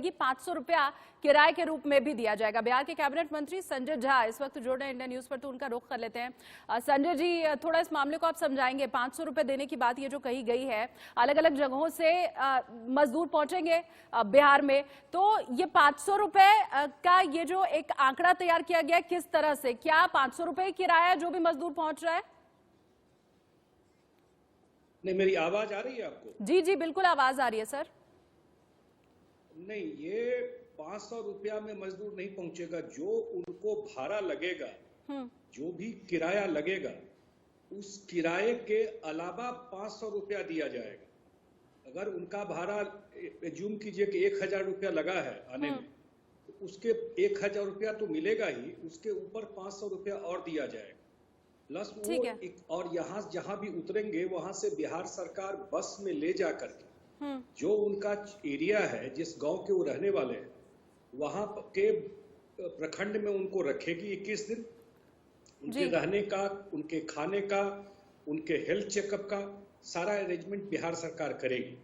रहेगी, 500 रुपया किराए के रूप में भी दिया जाएगा। बिहार के कैबिनेट मंत्री संजय झा इस वक्त जुड़ रहे हैं इंडिया न्यूज पर, तो उनका रुख कर लेते हैं। संजय जी, थोड़ा इस मामले को आप समझाएंगे। 500 रुपए देने की बात ये जो कही गई है, अलग अलग जगहों से मजदूर पहुंचेंगे बिहार में, तो ये 500 रुपए का ये जो एक आंकड़ा तैयार किया गया, किस तरह से, क्या 500 रुपए किराया जो भी मजदूर पहुंच रहा है? नहीं, मेरी आवाज आ रही है आपको? जी जी बिल्कुल आवाज आ रही है सर। नहीं, ये 500 रुपया में मजदूर नहीं पहुंचेगा। जो उनको भाड़ा लगेगा, जो भी किराया लगेगा, उस किराए के अलावा 500 रुपया दिया जाएगा। अगर उनका भाड़ा एज्यूम कीजिए कि 1000 रुपया लगा है आने में, तो उसके 1000 रुपया तो मिलेगा ही, उसके ऊपर 500 रुपया और दिया जाएगा। प्लस वो और यहाँ जहां भी उतरेंगे वहां से बिहार सरकार बस में ले जा करके जो उनका एरिया है, जिस गांव के वो रहने वाले हैं, वहां के प्रखंड में उनको रखेगी 21 दिन। उनके रहने का, उनके खाने का, उनके हेल्थ चेकअप का सारा अरेंजमेंट बिहार सरकार करेगी।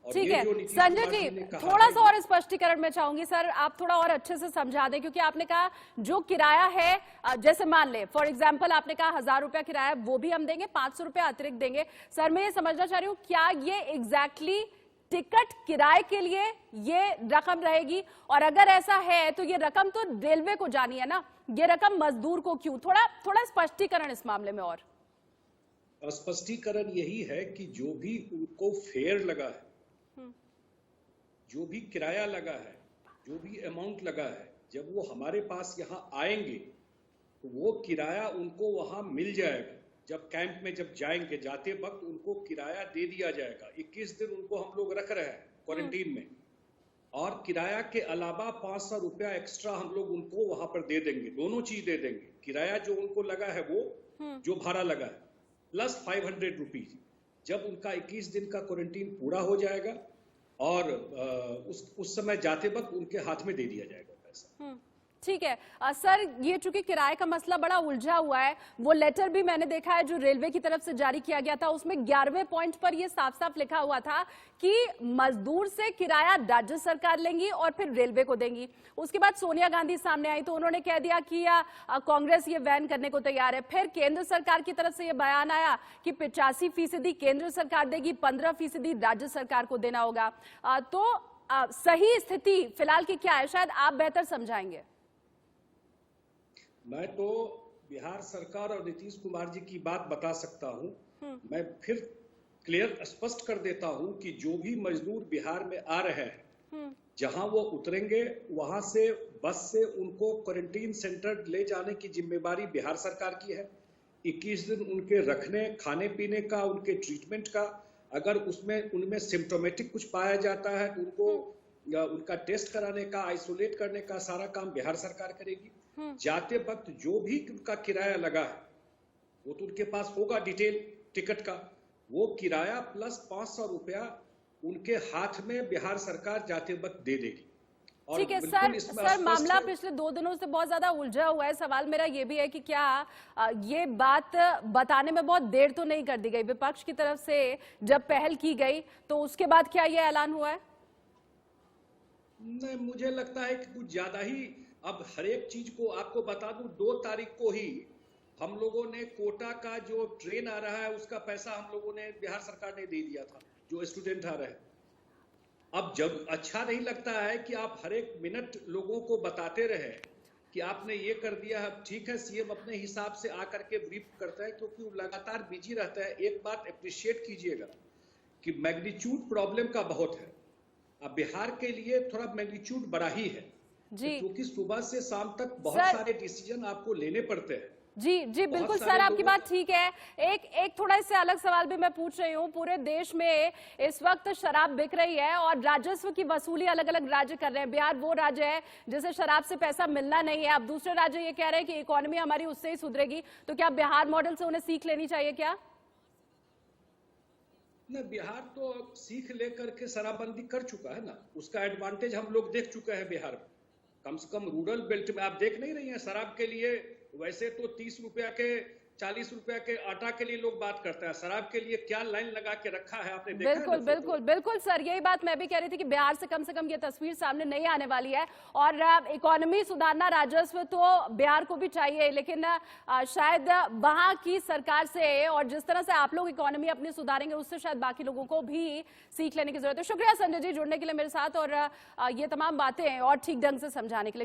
ठीक है संजय जी, थोड़ा सा और स्पष्टीकरण मैं चाहूंगी सर, आप थोड़ा और अच्छे से समझा दें, क्योंकि आपने कहा जो किराया है, जैसे मान ले फॉर एग्जांपल आपने कहा 1000 रुपया किराया, वो भी हम देंगे, 500 रुपया अतिरिक्त देंगे। सर मैं ये समझना चाह रही हूँ, क्या ये एग्जैक्टली टिकट किराए के लिए ये रकम रहेगी? और अगर ऐसा है तो ये रकम तो रेलवे को जानी है ना, ये रकम मजदूर को क्यों? थोड़ा स्पष्टीकरण इस मामले में। और स्पष्टीकरण यही है कि जो भी उनको फेयर लगा है, जो भी किराया लगा है, जो भी अमाउंट लगा है, जब वो हमारे पास यहाँ आएंगे तो वो किराया उनको वहां मिल जाएगा। जब कैंप में जब जाएंगे, जाते वक्त उनको किराया दे दिया जाएगा। 21 दिन उनको हम लोग रख रहे हैं क्वारंटीन में, और किराया के अलावा 500 रुपया एक्स्ट्रा हम लोग उनको वहां पर दे देंगे। दोनों चीज दे देंगे, किराया जो उनको लगा है वो, जो भाड़ा लगा है, प्लस 500 रुपीज। जब उनका 21 दिन का क्वारंटीन पूरा हो जाएगा और उस समय जाते वक्त उनके हाथ में दे दिया जाएगा पैसा। ठीक है सर, ये चूंकि किराए का मसला बड़ा उलझा हुआ है, वो लेटर भी मैंने देखा है जो रेलवे की तरफ से जारी किया गया था, उसमें 11वें पॉइंट पर ये साफ साफ लिखा हुआ था कि मजदूर से किराया राज्य सरकार लेंगी और फिर रेलवे को देंगी। उसके बाद सोनिया गांधी सामने आई तो उन्होंने कह दिया कि कांग्रेस ये बैन करने को तैयार है। फिर केंद्र सरकार की तरफ से ये बयान आया कि 85% केंद्र सरकार देगी, 15% राज्य सरकार को देना होगा। तो सही स्थिति फिलहाल की क्या है, शायद आप बेहतर समझाएंगे। मैं तो बिहार सरकार और नीतीश कुमार जी की बात बता सकता हूं। मैं फिर क्लियर स्पष्ट कर देता हूं कि जो भी मजदूर बिहार में आ रहे हैं, जहां वो उतरेंगे वहां से बस से उनको क्वारंटीन सेंटर ले जाने की जिम्मेवारी बिहार सरकार की है। 21 दिन उनके रखने, खाने पीने का, उनके ट्रीटमेंट का, अगर उसमें उनमें सिम्टोमेटिक कुछ पाया जाता है तो उनको उनका टेस्ट कराने का, आइसोलेट करने का सारा काम बिहार सरकार करेगी। जाते वक्त जो भी उनका किराया लगा है वो तो उनके पास होगा डिटेल टिकट का, वो किराया प्लस 500 रुपया उनके हाथ में बिहार सरकार जाते वक्त दे देगी। ठीक है सर, मामला पिछले 2 दिनों से बहुत ज्यादा उलझा हुआ है। सवाल मेरा ये भी है कि क्या ये बात बताने में बहुत देर तो नहीं कर दी गई विपक्ष की तरफ से? जब पहल की गई तो उसके बाद क्या ये ऐलान हुआ है? नहीं, मुझे लगता है कि कुछ ज्यादा ही। अब हर एक चीज को आपको बता दूं, 2 तारीख को ही हम लोगों ने कोटा का जो ट्रेन आ रहा है उसका पैसा हम लोगों ने, बिहार सरकार ने दे दिया था, जो स्टूडेंट आ रहे हैं। अब जब अच्छा नहीं लगता है कि आप हर एक मिनट लोगों को बताते रहे कि आपने ये कर दिया है। ठीक है, सीएम अपने हिसाब से आकर के ब्रीफ करता है क्योंकि वो लगातार बिजी रहता है। एक बात अप्रिशिएट कीजिएगा कि मैग्नीट्यूड प्रॉब्लम का बहुत है। अब बिहार के लिए थोड़ा मैग्नीट्यूड बड़ा ही है क्योंकि सुबह से शाम तक बहुत सारे डिसीजन आपको लेने पड़ते हैं। जी बिल्कुल सर, आपकी बात ठीक है। एक थोड़ा इससे अलग सवाल भी मैं पूछ रही हूँ। पूरे देश में इस वक्त शराब बिक रही है और राजस्व की वसूली अलग अलग राज्य कर रहे हैं। बिहार वो राज्य है जिसे शराब से पैसा मिलना नहीं है। अब दूसरे राज्य ये कह रहे हैं कि इकोनॉमी हमारी उससे ही सुधरेगी, तो क्या बिहार मॉडल से उन्हें सीख लेनी चाहिए क्या? न, बिहार तो सीख लेकर के शराबबंदी कर चुका है ना, उसका एडवांटेज हम लोग देख चुके हैं बिहार में। कम से कम रूरल बेल्ट में आप देख नहीं रही हैं शराब के लिए। वैसे तो 30 रुपया के 40 रुपया के आटा के लिए लोग बात करते हैं, शराब के लिए क्या लाइन लगा के रखा है आपने देखा है बिल्कुल ना बिल्कुल फोटो? बिल्कुल सर, यही बात मैं भी कह रही थी कि बिहार से कम ये तस्वीर सामने नहीं आने वाली है। और इकोनॉमी सुधारना, राजस्व तो बिहार को भी चाहिए, लेकिन शायद वहां की सरकार से और जिस तरह से आप लोग इकोनॉमी अपनी सुधारेंगे उससे शायद बाकी लोगों को भी सीख लेने की जरूरत है। शुक्रिया संजय जी जुड़ने के लिए मेरे साथ और ये तमाम बातें और ठीक ढंग से समझाने के लिए।